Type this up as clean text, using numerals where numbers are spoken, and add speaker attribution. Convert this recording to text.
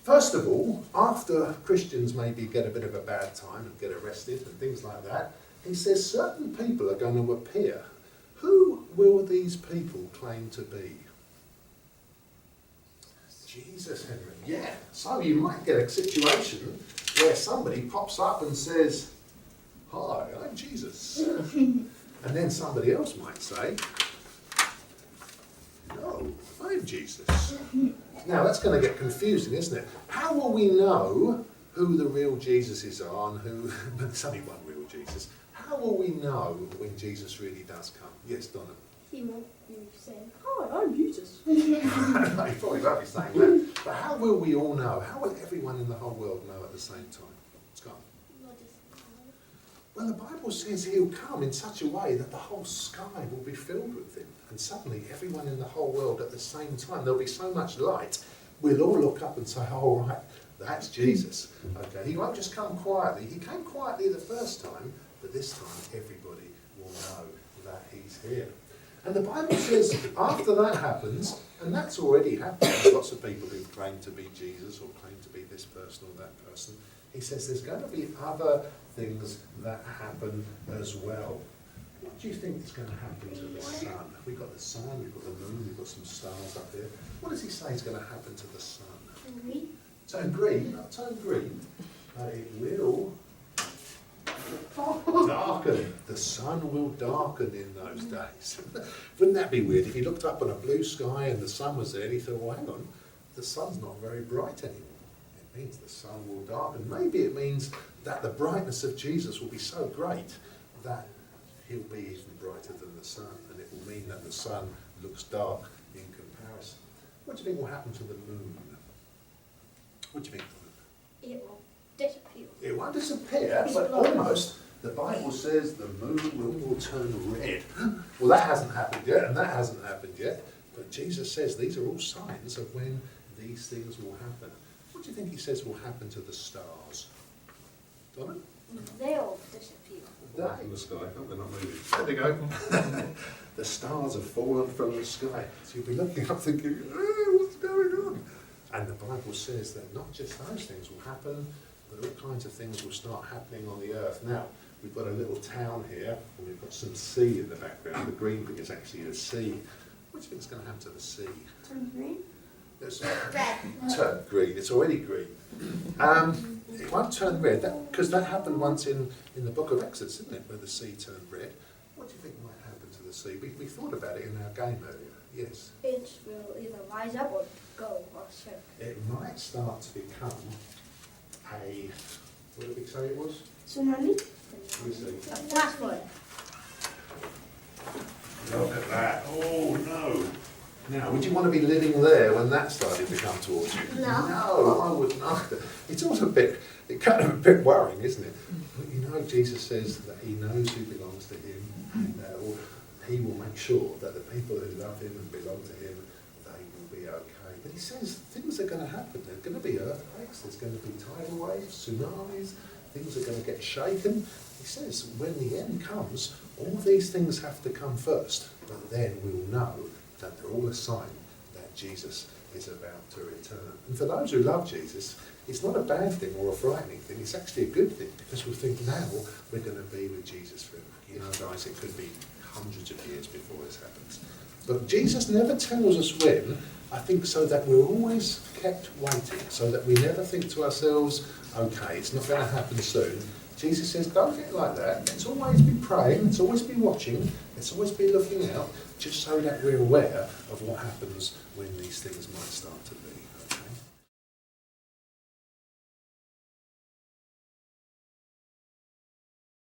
Speaker 1: First of all, after Christians maybe get a bit of a bad time and get arrested and things like that, he says certain people are going to appear. Who will these people claim to be? Jesus, Henry. Yeah. So you might get a situation where somebody pops up and says, "Hi, I'm Jesus." And then somebody else might say, "No, I'm Jesus." Now that's going to get confusing, isn't it? How will we know who the real Jesuses are and who, but there's only one real Jesus. How will we know when Jesus really does come? Yes, Donna.
Speaker 2: He won't be saying, "Hi, I'm Jesus."
Speaker 1: He probably won't be saying that. But how will we all know? How will everyone in the whole world know at the same time? Scott. Well, the Bible says he'll come in such a way that the whole sky will be filled with him. And suddenly everyone in the whole world at the same time, there'll be so much light, we'll all look up and say, "Oh, right, that's Jesus." Okay, he won't just come quietly. He came quietly the first time, but this time everybody will know that he's here. And the Bible says after that happens, and that's already happened, there's lots of people who claim to be Jesus or claim to be this person or that person. He says there's going to be other things that happen as well. What do you think is going to happen to the sun? We've got the sun, we've got the moon, we've got some stars up there. What does he say is going to happen to the sun?
Speaker 2: Green.
Speaker 1: Turn green, not turn green, but it will darken. The sun will darken in those days. Wouldn't that be weird if you looked up on a blue sky and the sun was there and you thought, "Well, hang on, the sun's not very bright anymore." It means the sun will darken. Maybe it means that the brightness of Jesus will be so great that he'll be even brighter than the sun, and it will mean that the sun looks dark in comparison. What do you think will happen to the moon? What do you think?
Speaker 2: It will disappear.
Speaker 1: It won't disappear, but almost. The Bible says the moon will turn red. Well, that hasn't happened yet, and that hasn't happened yet. But Jesus says these are all signs of when these things will happen. What do you think he says will happen to the stars? Donna?
Speaker 2: They'll disappear.
Speaker 1: They're in the sky. Oh, they're not moving. There they go. The stars have fallen from the sky. So you'll be looking up thinking, what's going on? And the Bible says that not just those things will happen, but all kinds of things will start happening on the earth. Now, we've got a little town here, and we've got some sea in the background. The green thing is actually the sea. What do you think is going to happen to the sea?
Speaker 2: Turn green.
Speaker 1: It's
Speaker 2: Red.
Speaker 1: turn green. It's already green. It won't turn red, because that happened once in the book of Exodus, didn't it, where the sea turned red. What do you think might happen to the sea? We thought about it in our game earlier. Yes.
Speaker 2: It will either rise up or go or sink.
Speaker 1: It might start to become a, what did we say it was?
Speaker 2: Tsunami.
Speaker 1: Let me see.
Speaker 2: A flash flood.
Speaker 1: Look at that. Oh no. Now, would you want to be living there when that started to come towards you?
Speaker 2: No.
Speaker 1: No, I would not. It's also kind of a bit worrying, isn't it? But you know, Jesus says that he knows who belongs to him, and he will make sure that the people who love him and belong to him, they will be okay. But he says things are going to happen. There's going to be earthquakes, there's going to be tidal waves, tsunamis, things are going to get shaken. He says when the end comes, all these things have to come first, but then we'll know that they're all a sign that Jesus is about to return. And for those who love Jesus, it's not a bad thing or a frightening thing, it's actually a good thing, because we think now we're going to be with Jesus forever. You know, guys, it could be hundreds of years before this happens. But Jesus never tells us when, I think, so that we're always kept waiting, so that we never think to ourselves, okay, it's not going to happen soon. Jesus says, don't get like that. Let's always be praying, let's always be watching, let's always be looking out, just so that we're aware of what happens when these things